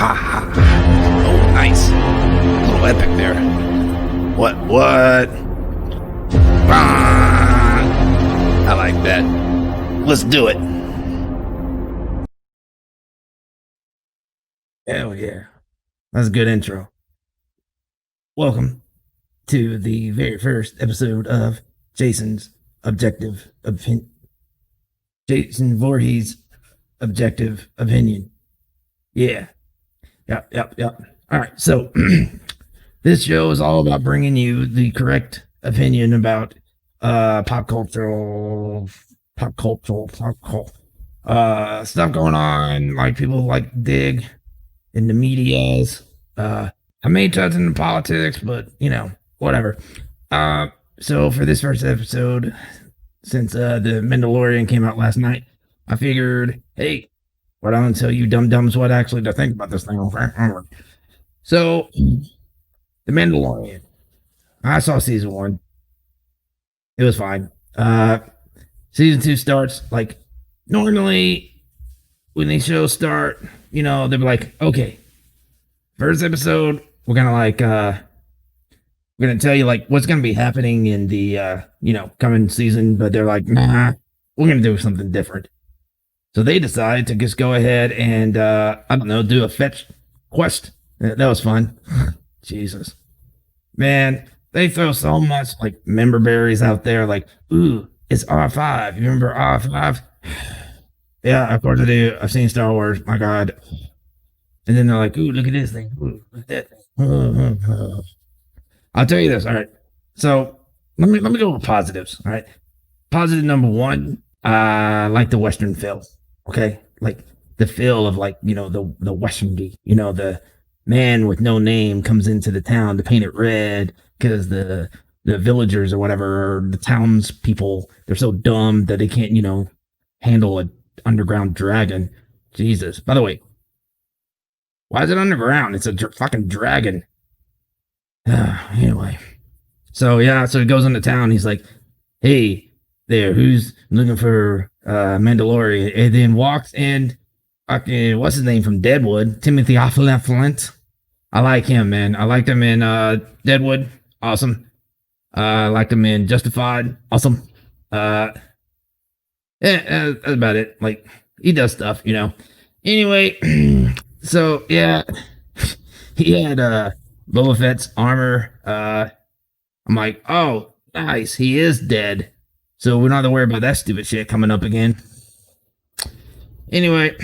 Ha ha. Oh, nice. A little epic there. What? I like that. Let's do it. Hell yeah. That's a good intro. Welcome to the very first episode of Jason's Objective Opinion. Jason Voorhees' Objective Opinion. Yeah. Yep. All right. So this show is all about bringing you the correct opinion about pop culture, stuff going on, like people like dig in the medias. I may touch into politics, but whatever. So for this first episode, since the Mandalorian came out last night, I figured, hey, why don't I tell you dum-dums what actually to think about this thing? So, the Mandalorian. I saw season 1. It was fine. Season 2 starts, like, normally, when these shows start, they'll be like, okay, first episode, we're gonna we're gonna tell you, like, what's gonna be happening in the, coming season, but they're like, nah, we're gonna do something different. So they decide to just go ahead and, do a fetch quest. That was fun. Jesus. Man, they throw so much, like, member berries out there, like, ooh, it's R5. You remember R5? Yeah, of course I do. I've seen Star Wars. My God. And then they're like, ooh, look at this thing. Ooh, look at that thing. I'll tell you this, all right. So let me go with positives, all right? Positive number 1, I like the Western feel. Okay, like the feel of the Westernly, the man with no name comes into the town to paint it red because the villagers or whatever, or the townspeople, they're so dumb that they can't handle an underground dragon. Jesus. By the way, why is it underground? It's a fucking dragon. Anyway, so he goes into town. He's like, hey there, who's looking for Mandalorian? And then walks in what's his name from Deadwood, Timothy Olyphant. I like him, man. I liked him in Deadwood. Awesome. I liked him in Justified. Awesome. Yeah, that's about it. Like, he does stuff, Anyway, so yeah, he had Boba Fett's armor. I'm like, oh, nice. He is dead. So we don't have to worry about that stupid shit coming up again. Anyway,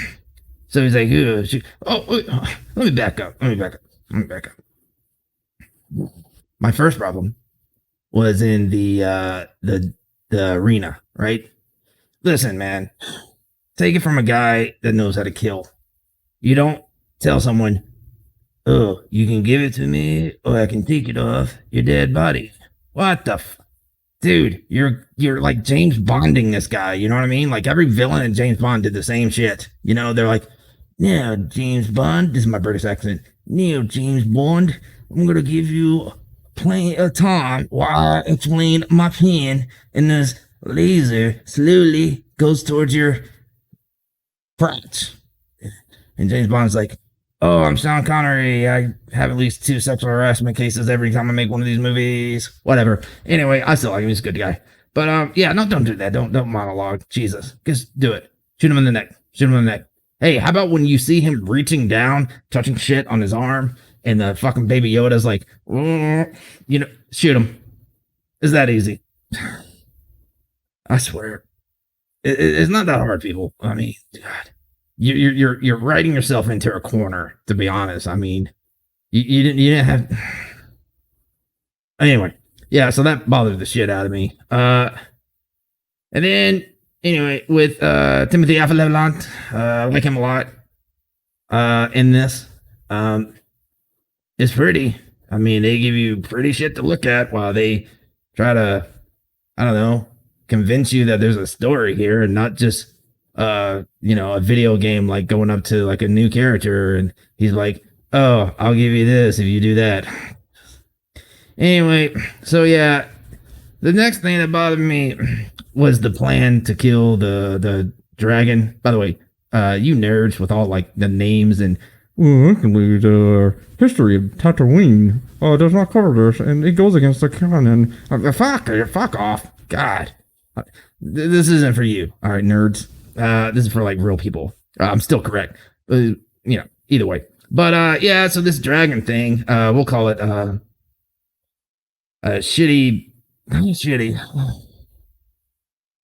so he's like, let me back up. My first problem was in the arena, right? Listen, man, take it from a guy that knows how to kill. You don't tell someone, oh, you can give it to me or I can take it off your dead body. What the Dude, you're like James Bonding this guy, you know what I mean? Like every villain in James Bond did the same shit. They're like, now, James Bond, this is my British accent. Now, James Bond, I'm gonna give you plenty of time while I explain my pen, and this laser slowly goes towards your crotch. And James Bond's like, oh, I'm Sean Connery. I have at least 2 sexual harassment cases every time I make one of these movies. Whatever. Anyway, I still like him. He's a good guy. But yeah, no, don't do that. Don't monologue. Jesus. Just do it. Shoot him in the neck. Hey, how about when you see him reaching down, touching shit on his arm, and the fucking Baby Yoda's like, shoot him. It's that easy. I swear. It's not that hard, people. I mean, God. You're writing yourself into a corner, to be honest. I mean, you didn't have. Anyway, yeah. So that bothered the shit out of me. And then anyway, with Timothy Olyphant, I like him a lot. In this, it's pretty. I mean, they give you pretty shit to look at while they try to, I don't know, convince you that there's a story here and not just a video game, like going up to like a new character and he's like, oh, I'll give you this if you do that. Anyway, so yeah, the next thing that bothered me was the plan to kill the dragon. By the way, you nerds with all like the names and Well, actually, the history of Tatooine does not cover this, and it goes against the canon. Fuck off. God. This isn't for you. All right, nerds. This is for like real people. I'm still correct. Either way. But yeah, so this dragon thing, we'll call it shitty. Shitty.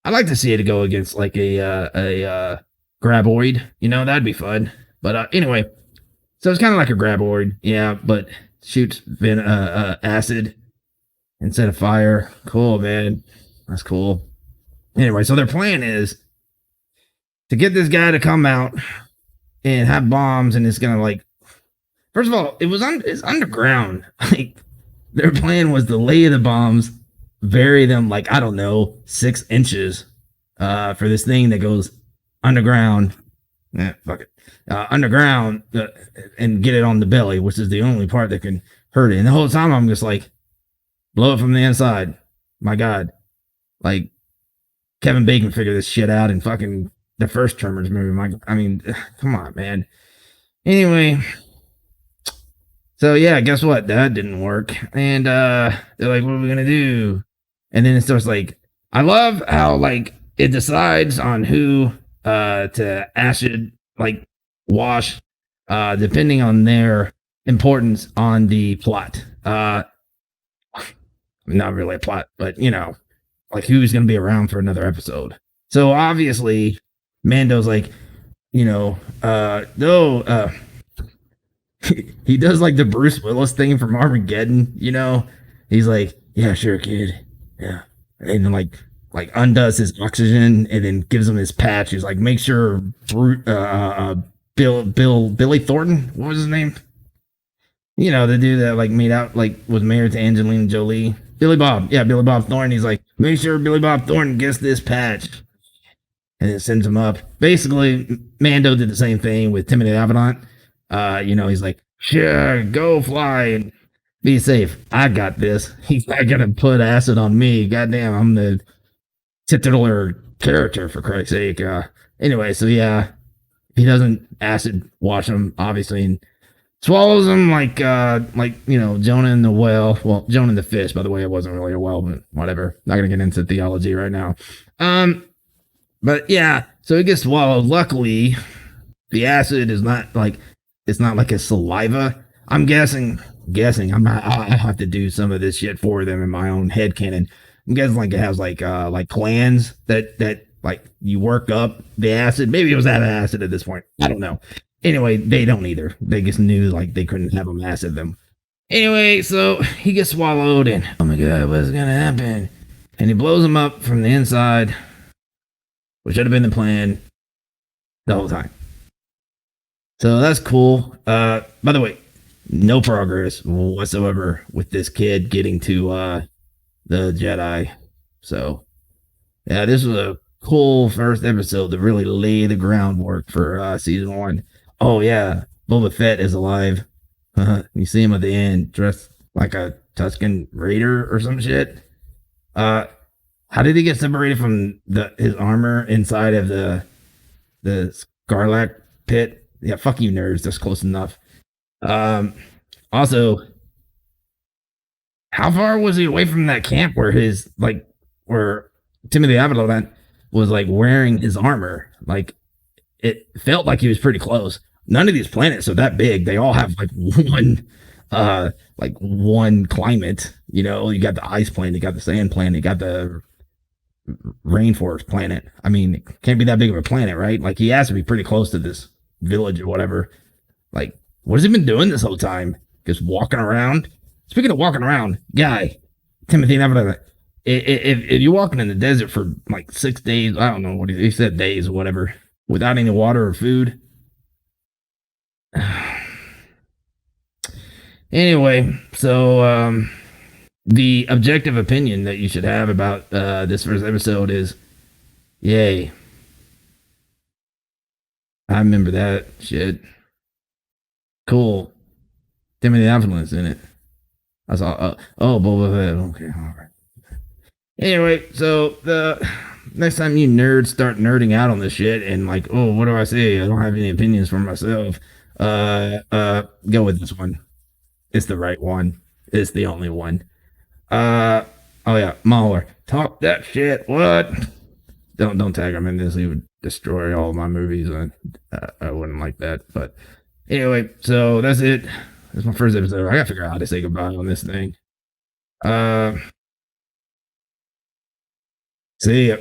I'd like to see it go against like a graboid. That'd be fun. But anyway, so it's kind of like a graboid, yeah, but shoots acid instead of fire. Cool, man. That's cool. Anyway, so their plan is to get this guy to come out and have bombs, and it's gonna like. First of all, it's underground. Like their plan was to lay the bombs, bury them like I don't know 6 inches, for this thing that goes underground. Fuck it. Underground, and get it on the belly, which is the only part that can hurt it. And the whole time I'm just like, blow it from the inside. My God, like Kevin Bacon figured this shit out in fucking the first Tremors movie. Come on, man. Anyway, so yeah, guess what? That didn't work. And they're like, what are we gonna do? And then it starts like, I love how like it decides on who to acid like wash, depending on their importance on the plot. Not really a plot, but like who's gonna be around for another episode. So obviously, Mando's like, no, he does like the Bruce Willis thing from Armageddon. He's like, yeah, sure, kid, yeah, and then like undoes his oxygen and then gives him his patch. He's like, make sure Billy Thornton, what was his name? The dude that like made out like was married to Angelina Jolie. Billy Bob Thornton. He's like, make sure Billy Bob Thornton gets this patch, and it sends him up. Basically, Mando did the same thing with Timothy Avalon. He's like, sure, go fly and be safe. I got this. He's not gonna put acid on me. Goddamn, I'm the titular character for Christ's sake. Anyway, so yeah, he doesn't acid wash him, obviously, and swallows him like Jonah in the whale. Well, Jonah in the fish, by the way. It wasn't really a whale, but whatever. Not gonna get into theology right now. But yeah, so it gets swallowed. Luckily, the acid is not like it's not like a saliva. I'm guessing. I have to do some of this shit for them in my own head canon. I'm guessing like it has like clans that like you work up the acid. Maybe it was that acid at this point. I don't know. Anyway, they don't either. They just knew like they couldn't have them acid them. Anyway, so he gets swallowed and oh my God, what's gonna happen? And he blows him up from the inside, which should have been the plan the whole time. So that's cool. By the way, no progress whatsoever with this kid getting to the Jedi. So yeah, this was a cool first episode to really lay the groundwork for season 1. Oh yeah, Boba Fett is alive. You see him at the end, dressed like a Tusken Raider or some shit. How did he get separated from his armor inside of the Scarlac pit? Yeah, fuck you nerds. That's close enough. Also, how far was he away from that camp where where Timothy Avalon was like wearing his armor? Like it felt like he was pretty close. None of these planets are that big. They all have one climate. You got the ice planet, you got the sand planet, you got the rainforest planet. I mean, it can't be that big of a planet, right? Like he has to be pretty close to this village or whatever. Like, what has he been doing this whole time? Just walking around? Speaking of walking around, guy, Timothy, if you're walking in the desert for like 6 days, I don't know what he said, days or whatever, without any water or food. Anyway, so the objective opinion that you should have about this first episode is, yay. I remember that shit. Cool. Timothy Avalon's in it. I saw. Boba Fett. Okay, all right. Anyway, so the next time you nerds start nerding out on this shit and like, oh, what do I say? I don't have any opinions for myself. Go with this one. It's the right one. It's the only one. Uh, oh yeah, Mahler. Talk that shit. What? Don't tag him in this. He would destroy all my movies, and I wouldn't like that. But anyway, so that's it. That's my first episode. I gotta figure out how to say goodbye on this thing. Uh, see ya.